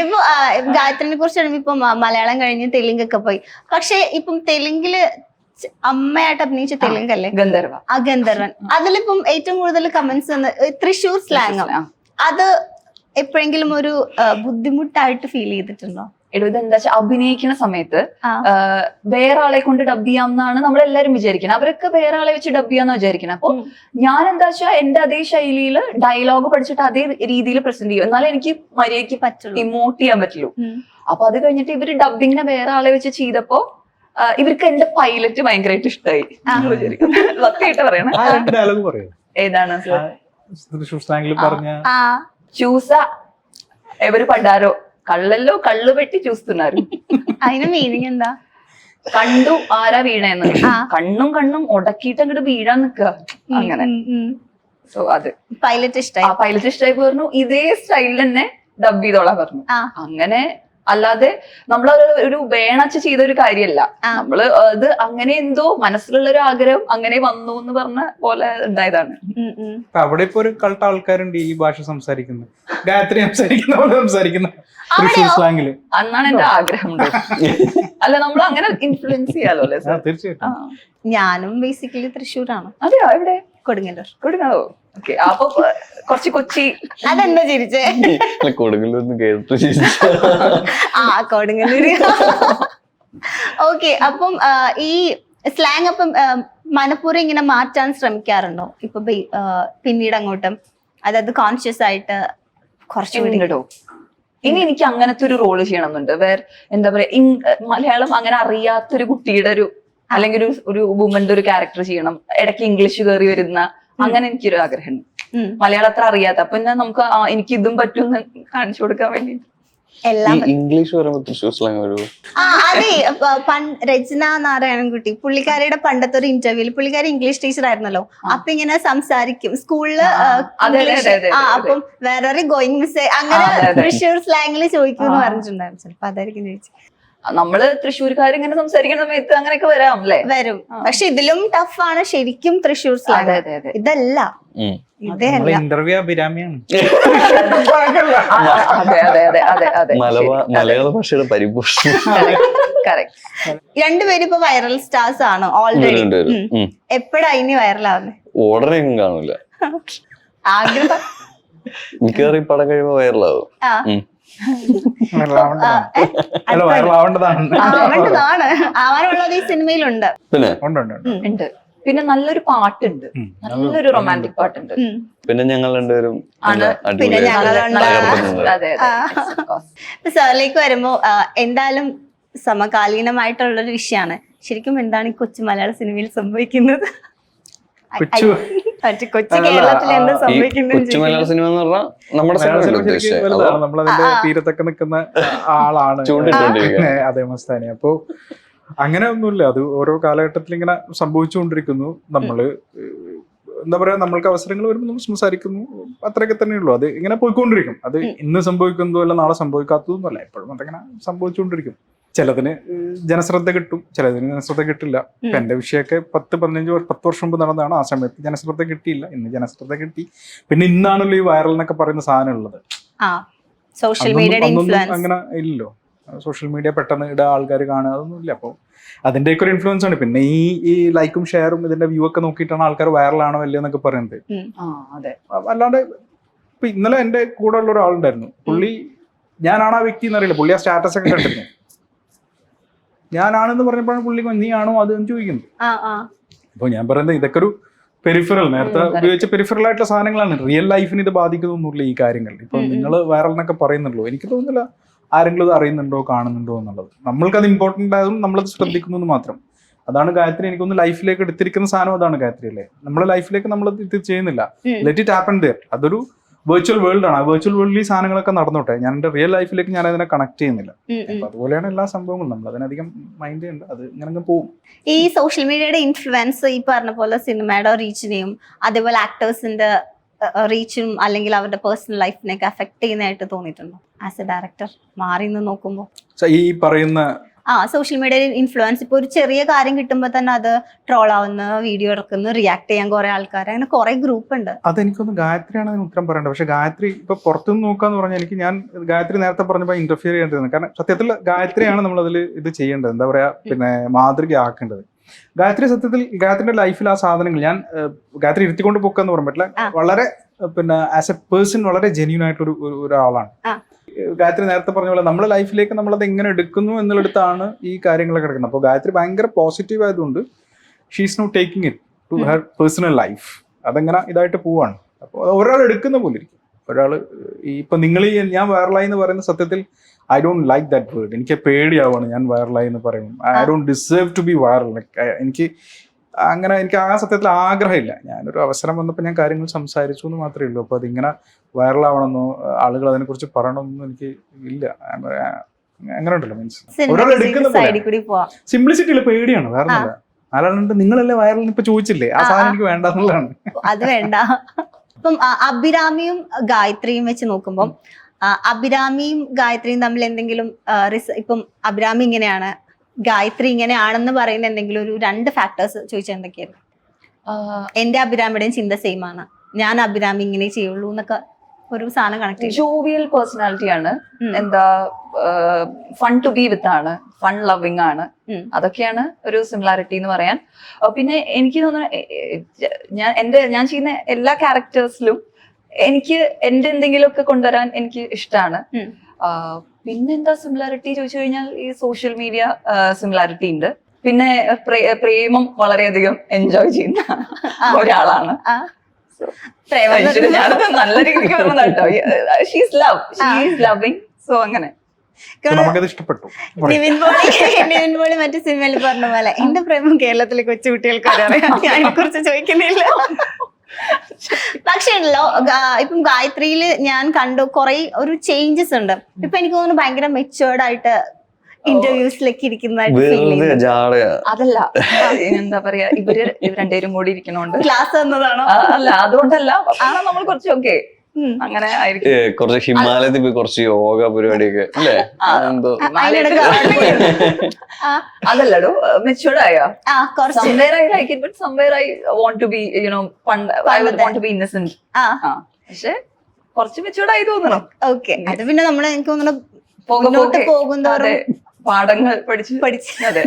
ഇപ്പൊ ഗായത്രിനെ കുറിച്ച് ഇപ്പൊ മലയാളം കഴിഞ്ഞ് തെലുങ്കൊക്കെ പോയി. പക്ഷെ ഇപ്പം തെലുങ്കില് അമ്മയായിട്ട് അഭിനയിച്ച തെലുങ്കല്ലേ ഗന്ധർവ, ആ ഗന്ധർവൻ, അതിലിപ്പം ഏറ്റവും കൂടുതൽ കമന്റ്സ് തൃശ്ശൂർ സ്ലാങ്. അത് എപ്പോഴെങ്കിലും ഒരു ബുദ്ധിമുട്ടായിട്ട് ഫീൽ ചെയ്തിട്ടുണ്ടോ? ഇതെന്താ വെച്ചാൽ അഭിനയിക്കുന്ന സമയത്ത് വേറെ ആളെ കൊണ്ട് ഡബ് ചെയ്യാമെന്നാണ് നമ്മളെല്ലാരും വിചാരിക്കുന്നത്. അവരൊക്കെ വേറെ ആളെ വെച്ച് ഡബ് ചെയ്യാന്ന് വിചാരിക്കുന്നത്. അപ്പൊ ഞാൻ എന്താ വെച്ചാൽ എന്റെ അതേ ശൈലിയിൽ ഡയലോഗ് പഠിച്ചിട്ട് അതേ രീതിയിൽ പ്രസന്റ് ചെയ്യും. എന്നാലും എനിക്ക് മര്യാദയ്ക്ക് പറ്റുള്ളൂ, ഇമോട്ട് ചെയ്യാൻ പറ്റുള്ളൂ. അപ്പൊ അത് കഴിഞ്ഞിട്ട് ഇവര് ഡബിങ്ങിനെ വേറെ ആളെ വെച്ച് ചെയ്തപ്പോ ഇവർക്ക് എന്റെ പൈലറ്റ് ഭയങ്കരമായിട്ട് ഇഷ്ടമായി. സത്യമായിട്ട് പറയണ ഏതാണ്? చూస ఎవరు పడ్డారో కళ్ళల్లో కళ్ళు పెట్టి చూస్తున్నారు. അതിന് മീനിങ് എന്താ? കണ്ടു ആരാ വീണേന്ന്, കണ്ണും ഉടക്കിയിട്ട് അങ്ങോട്ട് വീഴാൻ നിക്കുക അങ്ങനെ. സോ അത് പൈലറ്റ് ഇഷ്ടമായി. പൈലറ്റ് ഇഷ്ടമായി പറഞ്ഞു, ഇതേ സ്റ്റൈലിൽ തന്നെ ഡബ് ചെയ്തോളാൻ പറഞ്ഞു. അങ്ങനെ അല്ലാതെ നമ്മളൊരു വേണച്ച് ചെയ്ത ഒരു കാര്യമല്ല, നമ്മള് അത് അങ്ങനെ എന്തോ മനസ്സിലുള്ള ഒരു ആഗ്രഹം അങ്ങനെ വന്നു എന്ന് പറഞ്ഞ പോലെ ഉണ്ടായതാണ്. അവിടെ ഇപ്പൊ ഒരു കൾട്ട ആൾക്കാരുണ്ട് ഈ ഭാഷ സംസാരിക്കുന്നത്, ഗായത്രി സംസാരിക്കുന്ന പോലെ സംസാരിക്കുന്ന തൃശ്ശൂർ സ്ലാങ്ങില്. അന്നാണ് എന്റെ ആഗ്രഹം. അല്ല, നമ്മൾ അങ്ങനെ ഇൻഫ്ലുവൻസ് ചെയ്യാലോ അല്ലേ സാർ? തീർച്ചയായിട്ടും. ഞാനും ബേസിക്കലി തൃശ്ശൂരാണ്. അതെയോ? എവിടെ? കൊടുങ്ങല്ലൂർ. കൊടുങ്ങോ? ഓക്കെ. അപ്പൊ കുറച്ച് കൊച്ചി. അതെന്താ ചിരിച്ചേ? കൊടുങ്ങല്ലൂർന്ന് കേട്ടു. കൊടുങ്ങല്ലൂര്. ഓക്കെ. അപ്പം ഈ സ്ലാങ് അപ്പം മനഃപൂർവ്വം ഇങ്ങനെ മാറ്റാൻ ശ്രമിക്കാറുണ്ടോ ഇപ്പൊ പിന്നീട് അങ്ങോട്ടും? അതായത് കോൺഷ്യസ് ആയിട്ട് കുറച്ചുകൂടി. ഇനി എനിക്ക് അങ്ങനത്തെ ഒരു റോള് ചെയ്യണമെന്നുണ്ട്. എന്താ പറയാ, മലയാളം അങ്ങനെ അറിയാത്തൊരു കുട്ടിയുടെ അല്ലെങ്കിൽ ഒരു വുമന്റെ ഒരു ക്യാരക്ടർ ചെയ്യണം, ഇടയ്ക്ക് ഇംഗ്ലീഷ് കയറി വരുന്ന, അങ്ങനെ എനിക്കൊരു ആഗ്രഹം. മലയാളത്തിൽ അറിയാത്ത, അപ്പൊ നമുക്ക് എനിക്ക് ഇതും പറ്റും കാണിച്ചു കൊടുക്കാൻ വേണ്ടി. ഇംഗ്ലീഷ് പറയുമ്പോ തൃശ്ശൂർ സ്ലാങ് വരുമോ? അതെ, രചന നാരായണൻകുട്ടി പുള്ളിക്കാരിയുടെ പണ്ടത്തെ ഒരു ഇന്റർവ്യൂല്, പുള്ളിക്കാരി ഇംഗ്ലീഷ് ടീച്ചർ ആയിരുന്നല്ലോ, അപ്പൊ ഇങ്ങനെ സംസാരിക്കും സ്കൂളില്. അപ്പം വേറെ ഗോയിങ് മിസ് അങ്ങനെ തൃശ്ശൂർ സ്ലാങ്ങിൽ ചോദിക്കും പറഞ്ഞിട്ടുണ്ടായിരുന്നു. ചിലപ്പോ അതായിരിക്കും ചോദിച്ചത്. നമ്മള് തൃശ്ശൂർക്കാർ ഇങ്ങനെ സംസാരിക്കുന്ന സമയത്ത് അങ്ങനെയൊക്കെ വരാം അല്ലേ? വരും. പക്ഷെ ഇതിലും ടഫാണ് ശരിക്കും തൃശ്ശൂർ സ്ലാങ്. ഇതല്ല, ഇതേ അല്ല. ഇന്റർവ്യൂ അഭിരാമിയാണ്. മലയാള ഭാഷയുടെ പരിപോഷണം. രണ്ടുപേരും ഇപ്പൊ വൈറൽ സ്റ്റാർസ് ആണ് ഓൾറെഡി. എപ്പോഴാ ഇനി വൈറലാവുന്നത്? ഉടനെ ഒന്നും കാണൂല. ആഗ്രഹം മിക്കവാറും പടം കഴിയുമ്പോ വൈറലാവും. ആവാനുള്ളത് ഈ സിനിമയിലുണ്ട്. ഉണ്ട്. പിന്നെ നല്ലൊരു പാട്ടുണ്ട്, നല്ലൊരു റൊമാൻറ്റിക് പാട്ടുണ്ട്. പിന്നെ ഞങ്ങൾ രണ്ടുപേരും പിന്നെ സാറിലേക്ക് വരുമ്പോ എന്തായാലും സമകാലീനമായിട്ടുള്ളൊരു വിഷയമാണ്. ശരിക്കും എന്താണ് ഈ കൊച്ചു മലയാള സിനിമയിൽ സംഭവിക്കുന്നത്? കൊച്ചു കേരളത്തിൽ എന്താ സംഭവിക്കുന്നത്? കൊച്ചു മലയാള സിനിമ എന്ന് പറഞ്ഞാൽ നമ്മുടെ നമ്മളതിന്റെ തീരത്തൊക്കെ നിൽക്കുന്ന ആളാണ് അതേ മസ്താനി. അപ്പോ അങ്ങനെ ഒന്നുമില്ല, അത് ഓരോ കാലഘട്ടത്തിൽ ഇങ്ങനെ സംഭവിച്ചുകൊണ്ടിരിക്കുന്നു. നമ്മള് എന്താ പറയാ, നമ്മൾക്ക് അവസരങ്ങൾ വരുമ്പോൾ നമ്മൾ സംസാരിക്കുന്നു, അത്രയൊക്കെ തന്നെ ഉള്ളൂ. അത് ഇങ്ങനെ പോയിക്കൊണ്ടിരിക്കും. അത് ഇന്ന് സംഭവിക്കുന്നതോ അല്ല നാളെ സംഭവിക്കാത്തതൊന്നും അല്ല, എപ്പോഴും അതങ്ങനെ സംഭവിച്ചുകൊണ്ടിരിക്കും. ചിലതിന് ജനശ്രദ്ധ കിട്ടും, ചിലതിന് ജനശ്രദ്ധ കിട്ടില്ല. ഇപ്പൊ എന്റെ വിഷയമൊക്കെ 10 വർഷം മുമ്പ് നടന്നതാണ്. ആ സമയത്ത് ജനശ്രദ്ധ കിട്ടിയില്ല, ഇന്ന് ജനശ്രദ്ധ കിട്ടി. പിന്നെ ഇന്നാണല്ലോ ഈ വൈറൽ എന്നൊക്കെ പറയുന്ന സാധനം ഉള്ളത്. അങ്ങനെ ഇല്ലല്ലോ. സോഷ്യൽ മീഡിയ പെട്ടെന്ന് ഇടാ, ആൾക്കാർ കാണുക, അതൊന്നും ഇല്ല. അപ്പോൾ അതിന്റെയൊക്കെ ഒരു ഇൻഫ്ലുവൻസ് ആണ്. പിന്നെ ഈ ലൈക്കും ഷെയറും ഇതിന്റെ വ്യൂ ഒക്കെ നോക്കിയിട്ടാണ് ആൾക്കാർ വൈറലാണോ അല്ലേ എന്നൊക്കെ പറയുന്നത്. അല്ലാണ്ട് ഇപ്പൊ ഇന്നലെ എന്റെ കൂടെ ഉള്ള ഒരാളുണ്ടായിരുന്നു, പുള്ളി ഞാനാണ് ആ വ്യക്തി എന്നറിയില്ല, പുള്ളി ആ സ്റ്റാറ്റസ് ഒക്കെ കണ്ടിരുന്നു. ഞാനാണെന്ന് പറഞ്ഞപ്പോഴാണ് പുള്ളി നീ ആണോ അത് എന്ന് ചോദിക്കുന്നത്. അപ്പൊ ഞാൻ പറയുന്നത് ഇതൊക്കെ ഒരു പെരിഫറൽ, നേരത്തെ ഉപയോഗിച്ച പെരിഫറൽ ആയിട്ടുള്ള സാധനങ്ങളാണ്. റിയൽ ലൈഫിന് ഇത് ബാധിക്കുന്നൊന്നുമില്ല ഈ കാര്യങ്ങൾ. ഇപ്പൊ നിങ്ങൾ വൈറൽ എന്നൊക്കെ പറയുന്നുള്ളൂ, എനിക്ക് തോന്നുന്നില്ല ആരെങ്കിലും ഇത് അറിയുന്നുണ്ടോ കാണുന്നുണ്ടോ എന്നുള്ളത്. നമ്മൾക്കത് ഇമ്പോർട്ടൻ്റ് ആയതും നമ്മളത് ശ്രദ്ധിക്കുന്നു എന്ന് മാത്രം. അതാണ് ഗായത്രി എനിക്കൊന്ന് ലൈഫിലേക്ക് എടുത്തിരിക്കുന്ന സാധനം, അതാണ് ഗായത്രി അല്ലേ. നമ്മുടെ ലൈഫിലേക്ക് നമ്മൾ ഇത് ചെയ്യുന്നില്ല. Let it happen there. അതൊരു വെർച്വൽ വേൾഡ് ആണ്. ആ വെർച്വൽ വേൾഡിൽ ഈ സാധനങ്ങളൊക്കെ നടന്നോട്ടെ, ഞാൻ എൻ്റെ റിയൽ ലൈഫിലേക്ക് ഞാൻ അതിനെ കണക്ട് ചെയ്യുന്നില്ല. അപ്പൊ അതുപോലെയാണ് എല്ലാ സംഭവങ്ങളും. നമ്മൾ അതിനധികം മൈൻഡ് ചെയ്യേണ്ട, അത് ഇങ്ങനെ പോകും. ഈ സോഷ്യൽ മീഡിയയുടെ ഇൻഫ്ലുവൻസ് ഈ പറഞ്ഞ പോലെ സിനിമയുടെ റീച്ചിനെയും അതേപോലെ ആക്ടേഴ്സിന്റെ റീച്ചും അല്ലെങ്കിൽ അവരുടെ പേഴ്സണൽ ലൈഫിനെയൊക്കെ അഫക്ട് ചെയ്യുന്നതായിട്ട് തോന്നിയിട്ടുണ്ടോ ആസ് എ ഡയറക്ടർ മാറി നിന്ന് നോക്കുമ്പോൾ? ഈ പറയുന്ന സോഷ്യൽ മീഡിയയിൽ ഇൻഫ്ലുവൻസ്, ഇപ്പൊ ഒരു ചെറിയ കാര്യം കിട്ടുമ്പോൾ തന്നെ അത് ട്രോൾ ആവുന്ന, വീഡിയോ എടുക്കുന്ന, റിയാക്ട് ചെയ്യാൻ കുറെ ആൾക്കാർ, അങ്ങനെ കുറെ ഗ്രൂപ്പ് ഉണ്ട്. അതെനിക്കൊന്ന് ഗായത്രിയാണ് അതിന് ഉത്തരം പറയേണ്ടത്. പക്ഷെ ഗായത്രി ഇപ്പൊ പുറത്തുനിന്ന് നോക്കാന്ന് പറഞ്ഞാൽ ഞാൻ ഗായത്രി നേരത്തെ പറഞ്ഞപ്പോൾ ഇന്റർഫിയർ ചെയ്യേണ്ടത്, കാരണം സത്യത്തിൽ ഗായത്രിയാണ് നമ്മൾ അതിൽ ഇത് ചെയ്യേണ്ടത്, എന്താ പറയാ, പിന്നെ മാതൃകയാക്കേണ്ടത്. ഗായത്രി സത്യത്തിൽ ഗായത്രിയുടെ ലൈഫിൽ ആ സാധനങ്ങൾ ഞാൻ ഗായത്രി ഇരുത്തിക്കൊണ്ട് പോക്കാന്ന് പറയാൻ പറ്റില്ല. വളരെ പിന്നെ ആസ് എ പേഴ്സൺ വളരെ ജെന്യൂൻ ആയിട്ടൊരു ഒരാളാണ്. ഗായത്രി നേരത്തെ പറഞ്ഞ പോലെ നമ്മുടെ ലൈഫിലേക്ക് നമ്മളത് എങ്ങനെ എടുക്കുന്നു എന്നുള്ളടുത്താണ് ഈ കാര്യങ്ങളൊക്കെ കിടക്കുന്നത്. അപ്പോൾ ഗായത്രി ഭയങ്കര പോസിറ്റീവ് ആയതുകൊണ്ട് she's not taking it to her personal life. അതെങ്ങനെ ഇതായിട്ട് പോവാണ്. അപ്പോൾ ഒരാൾ എടുക്കുന്ന പോലെ ഇരിക്കും. ഒരാൾ ഇപ്പൊ നിങ്ങൾ ഞാൻ വൈറലായി എന്ന് പറയുന്ന സത്യത്തിൽ I don't like that word. എനിക്ക് പേടിയാവാണ് ഞാൻ വൈറലായി എന്ന് പറയുമ്പോൾ. I don't deserve to be viral. എനിക്ക് ആ സത്യത്തിൽ ആഗ്രഹമില്ല. ഞാനൊരു അവസരം വന്നപ്പോൾ ഞാൻ കാര്യങ്ങൾ സംസാരിച്ചു എന്ന് മാത്രമേ ഉള്ളൂ. അപ്പോൾ അതിങ്ങനെ വൈറലാവണമെന്നോ ആളുകൾ അതിനെക്കുറിച്ച് പറയണമെന്നോ എനിക്ക് ഇല്ല. അങ്ങനെ ഉണ്ടല്ലോ മീൻസ് ഒരാൾ എടുക്കുന്ന സൈഡിൽ കൂടി പോവാം. സിംപ്ലിസിറ്റിയില് പേടിയാണ്, വേറെ ഒന്നുമില്ല. അല്ലാണ്ട് നിങ്ങളല്ലേ വൈറലിന് ഇപ്പൊ ചോദിച്ചില്ലേ, ആ സാധനം എനിക്ക് വേണ്ടെന്നുള്ളതാണ്. അത് വേണ്ട. ഇപ്പം അഭിരാമിയും ഗായത്രിയും വെച്ച് നോക്കുമ്പം അഭിരാമിയും ഗായത്രിയും തമ്മിൽ എന്തെങ്കിലും ഇപ്പം അഭിരാമി ഇങ്ങനെയാണ് ഗായത്രി ഇങ്ങനെയാണെന്ന് പറയുന്ന എന്തെങ്കിലും ഒരു 2 ഫാക്ടേഴ്സ് ചോദിച്ചാൽ എന്തൊക്കെയായിരുന്നു? എന്റെ അഭിരാമിയുടെയും ചിന്ത സെയിം ആണ്, ഞാൻ അഭിരാമി ഇങ്ങനെ ചെയ്യുള്ളൂ എന്നൊക്കെ ഒരു സാധനം കണക്ട് ചെയ്യും. ജോവിയൽ പേഴ്സണാലിറ്റി ആണ്, എന്താ ഫൺ ടു ബി വിത്ത് ആണ്, ഫൺ ലവിങ് ആണ്, അതൊക്കെയാണ് ഒരു സിമിലാരിറ്റി എന്ന് പറയാൻ. പിന്നെ എനിക്ക് തോന്നുന്നു ഞാൻ ചെയ്യുന്ന എല്ലാ ക്യാരക്ടേഴ്സിലും എനിക്ക് എന്റെ എന്തെങ്കിലുമൊക്കെ കൊണ്ടുവരാൻ എനിക്ക് ഇഷ്ടമാണ്. പിന്നെന്താ സിമിലാരിറ്റി ചോദിച്ചു കഴിഞ്ഞാൽ ഈ സോഷ്യൽ മീഡിയ സിമിലാരിറ്റി ഉണ്ട്. പിന്നെ പ്രേമം വളരെയധികം എൻജോയ് ചെയ്യുന്ന ഒരാളാണ്. ഞാനത് നല്ല രീതിക്ക് പറഞ്ഞത് കേട്ടോ. She's loving. സോ അങ്ങനെ നമുക്കത് ഇഷ്ടപ്പെട്ടു. നിവിൻ പോളി മറ്റു സിനിമയിൽ പറഞ്ഞ പോലെ എന്റെ പ്രേമം കേരളത്തിലെ കൊച്ചുകുട്ടികൾക്ക് അറിയാം, ഞാൻ അതിനെ കുറിച്ച് ചോദിക്കുന്നില്ല. പക്ഷേ ഉണ്ടല്ലോ ഇപ്പം ഗായത്രിയില് ഞാൻ കണ്ടു കുറെ ഒരു ചേഞ്ചസ് ഉണ്ട്. ഇപ്പൊ എനിക്ക് തോന്നുന്നു ഭയങ്കര മെച്ചുവേർഡ് ആയിട്ട് ഇന്റർവ്യൂസിലൊക്കെ ഇരിക്കുന്നതായിട്ട് ഫീൽ ചെയ്യുന്നു. അതല്ല, എന്താ പറയാ, ഇവര് രണ്ടുപേരും കൂടി ഇരിക്കണോണ്ട് ക്ലാസ് തന്നതാണോ? അല്ല, അതുകൊണ്ടല്ല. നമ്മൾ കുറച്ചൊക്കെ അങ്ങനെ ആയിരിക്കും. കുറച്ച് ഹിമാലയത്തിൽ പോയി കുറച്ച് യോഗ പരിപാടിയൊക്കെ അല്ലേ? എന്തോ അതല്ലടോ, മെച്ചുവേർഡ് ആയോ? Somewhere I like it, but somewhere I want to be, I want to be innocent. പക്ഷെ കുറച്ച് മെച്ചുവേർഡ് ആയി തോന്നണം. ഓക്കെ, അത് പിന്നെ നമ്മൾ എനിക്ക് തോന്നുന്നു മുന്നോട്ട് പോകുന്നവരെ പാഠങ്ങൾ പഠിച്ച്. അതെ.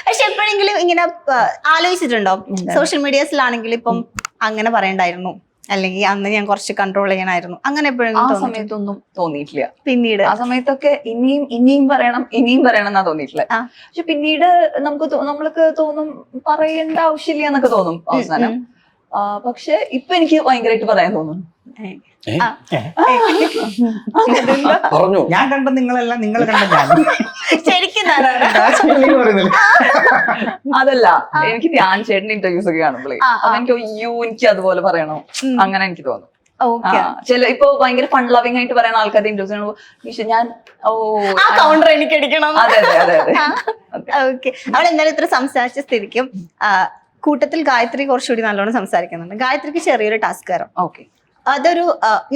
പക്ഷെ എപ്പോഴെങ്കിലും ഇങ്ങനെ ആലോചിച്ചിട്ടുണ്ടോ സോഷ്യൽ മീഡിയസിലാണെങ്കിൽ ഇപ്പം അങ്ങനെ പറയണ്ടായിരുന്നു, അല്ലെങ്കിൽ അന്ന് ഞാൻ കുറച്ച് കൺട്രോൾ ചെയ്യണമായിരുന്നു, അങ്ങനെ എപ്പോഴെങ്കിലും? ആ സമയത്തൊന്നും തോന്നിയിട്ടില്ല. പിന്നീട് ആ സമയത്തൊക്കെ ഇനിയും പറയണം എന്നാ തോന്നിയിട്ടില്ല. പക്ഷെ പിന്നീട് നമ്മൾക്ക് തോന്നും പറയേണ്ട ആവശ്യമില്ല എന്നൊക്കെ തോന്നും അവസാനം. പക്ഷെ ഇപ്പൊ എനിക്ക് ഭയങ്കരമായിട്ട് പറയാൻ തോന്നുന്നു. പറഞ്ഞു ഞാൻ കണ്ട നിങ്ങളല്ല, നിങ്ങൾ കണ്ട ഞാൻ. ശരിക്കും അതല്ല, എനിക്ക് ധ്യാൻ ചേട്ടന്റെ ഇന്റർവ്യൂസ് ഒക്കെ കാണുമ്പോഴേ അതെനിക്ക് എനിക്ക് അതുപോലെ പറയണോ അങ്ങനെ എനിക്ക് തോന്നും. ഇപ്പൊ ഭയങ്കര ഫൺ ലവിംഗ് ആയിട്ട് പറയുന്ന ആൾക്കാരുടെ ഇന്റർവ്യൂസ് കാണുമ്പോ ഞാൻ കൗണ്ടർ എനിക്ക് അടിക്കണം. അതെ. ഓക്കെ, അവൾ എന്തായാലും ഇത്ര സംസാരിച്ച സ്ഥിതിക്കും കൂട്ടത്തിൽ ഗായത്രി കുറച്ചുകൂടി നല്ലോണം സംസാരിക്കുന്നുണ്ട്. ഗായത്രിക്ക് ചെറിയൊരു ടാസ്ക് തരാം. ഓക്കെ,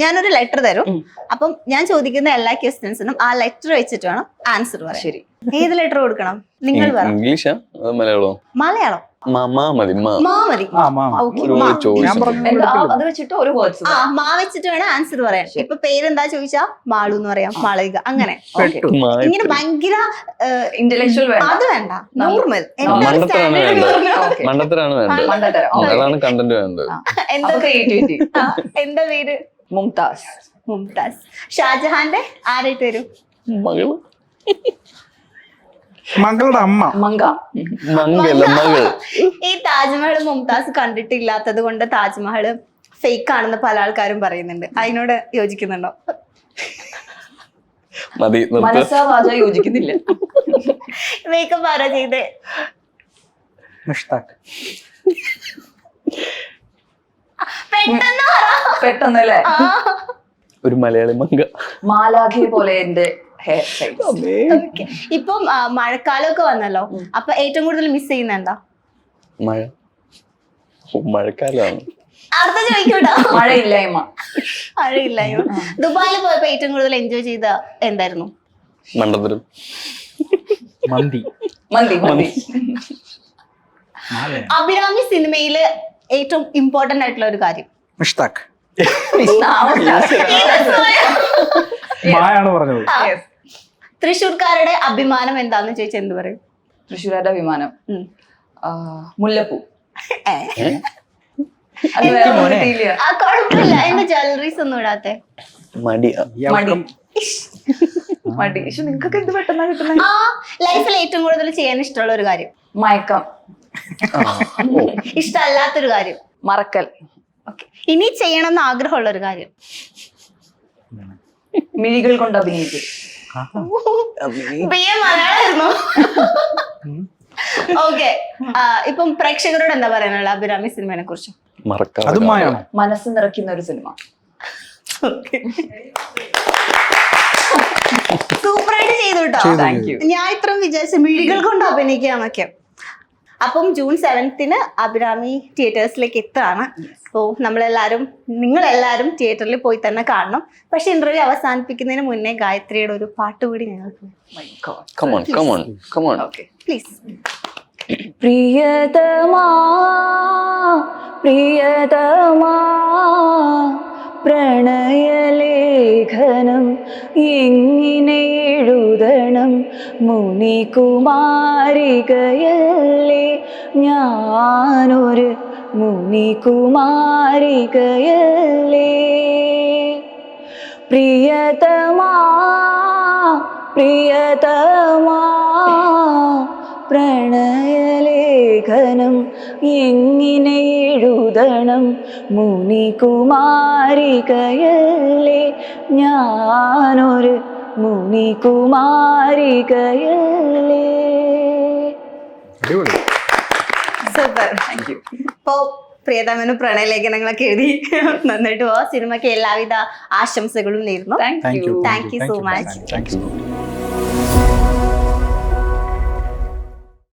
ഞാനൊരു ലെറ്റർ തരും. അപ്പം ഞാൻ ചോദിക്കുന്ന എല്ലാ ക്വസ്റ്റ്യൻസിനും ആ ലെറ്റർ വെച്ചിട്ട് വേണം ആൻസർ പറയാൻ. ശരി, ഏത് ലെറ്റർ കൊടുക്കണം? നിങ്ങൾ പറ. ഇംഗ്ലീഷാ മലയാളം? മതി. അത് വെച്ചിട്ട് ഒരു വേർഡ്സ് മാ വെച്ചിട്ട് വേണം ആൻസർ പറയാൻ. ഇപ്പൊ പേരെന്താ ചോദിച്ചാ മാളു എന്ന് പറയാം, മാളവിക, അങ്ങനെ. ഇങ്ങനെ ഭയങ്കര ഇന്റലക്ച്വൽ അത് വേണ്ട, നോർമൽ. മണ്ടത്തരാണ് വേണ്ടത്, അതാണ് കണ്ടന്റ് വേണ്ടത്. എന്താ പേര്? മുംതാസ്. ഷാജഹാന്റെ ആരായിട്ട് വരും? മകളുടെ അമ്മ. മകൾ. ഈ താജ്മഹൽ മുംതാസ് കണ്ടിട്ടില്ലാത്തത് കൊണ്ട് താജ്മഹൽ ഫേക്ക് ആണെന്ന് പല ആൾക്കാരും പറയുന്നുണ്ട്. അതിനോട് യോജിക്കുന്നുണ്ടോ? മതി, മനസ്സാവാച യോജിക്കുന്നില്ല. മേക്കപ്പ് ആരാ ചെയ്തേ? മുഷ്താഖ്. പെട്ടെന്നല്ലേ ഒരു മലയാളി മങ്ക. മാലാഖെ പോലെ എന്റെ ഹെയർ സ്റ്റൈൽ. ഇപ്പം മഴക്കാലമൊക്കെ വന്നല്ലോ, അപ്പൊ ഏറ്റവും കൂടുതൽ മിസ് ചെയ്യുന്ന എന്താ? മഴക്കാലമാണ്. അടുത്ത ചോദിക്കൂട്ടോ. മഴയില്ലായ്മ. ദുബായിൽ പോയപ്പോ ഏറ്റവും കൂടുതൽ എൻജോയ് ചെയ്ത എന്തായിരുന്നു? മണ്ടത്തരം. മന്തി. അഭിരാമി സിനിമയില് ഏറ്റവും ഇമ്പോർട്ടന്റ് ആയിട്ടുള്ള ഒരു കാര്യം? മുഷ്താഖ്. മായാണ് പറഞ്ഞത്. തൃശ്ശൂർക്കാരുടെ അഭിമാനം എന്താന്ന് ചോദിച്ചാൽ എന്ത് പറയും? തൃശ്ശൂരുടെ അഭിമാനം മുല്ലപ്പൂ. കുഴപ്പമില്ല, എന്റെ ജ്വല്ലറീസ് ഒന്നും ഇടാത്തെ? മടി. നിങ്ങൾക്കൊക്കെ എന്ത് പെട്ടെന്നാ കിട്ടുന്നത്? ലൈഫിൽ ഏറ്റവും കൂടുതൽ ചെയ്യാൻ ഇഷ്ടമുള്ള ഒരു കാര്യം? മയക്കം. ഇഷ്ടമല്ലാത്തൊരു കാര്യം? മറക്കൽ. ഇനി ചെയ്യണമെന്ന് ആഗ്രഹമുള്ള ഒരു കാര്യം? മിഴികൾ കൊണ്ട് അഭിനയിക്കും. മലയാളമായിരുന്നു. ഓക്കെ, ഇപ്പം പ്രേക്ഷകരോട് എന്താ പറയാനുള്ള അഭിരാമി സിനിമയെ കുറിച്ച്? മനസ്സ് നിറയ്ക്കുന്ന ഒരു സിനിമ. സൂപ്പറായിട്ട് ചെയ്തു കേട്ടോ. Thank you. ഞാൻ ഇത്രയും വിചാരിച്ചു മിഴികൾ കൊണ്ട് അഭിനയിക്കാന്നൊക്കെ. അപ്പം ജൂൺ 7 അഭിരാമി തിയേറ്റേഴ്സിലേക്ക് എത്താണ്. സോ നിങ്ങളെല്ലാരും തിയേറ്ററിൽ പോയി തന്നെ കാണണം. പക്ഷെ ഇന്റർവ്യൂ അവസാനിപ്പിക്കുന്നതിന് മുന്നേ ഗായത്രിയുടെ ഒരു പാട്ട് കൂടി ഞങ്ങൾക്ക് പ്ലീസ്. പ്രിയതമാ പ്രിയതമാ പ്രണയലേഖനം എങ്ങനെ എഴുതണം, മുനികുമാരികയല്ലേ ഞാനൊരു മുനികുമാരികയല്ലേ. പ്രിയതമാ പ്രിയതമാ പ്രണയലേഖനം എങ്ങനെ എഴുതണം, മുനികുമാരികയല്ലേ ഞാനൊരു മുനികുമാരികയല്ലേ. സൂപ്പർ. ഇപ്പോ പ്രിയതമന് പ്രണയലേഖനങ്ങളൊക്കെ എഴുതി നന്നായിട്ട് പോവാ. സിനിമയ്ക്ക് എല്ലാവിധ ആശംസകളും നേരുന്നു. Thank you. Thank you so much. Thank you.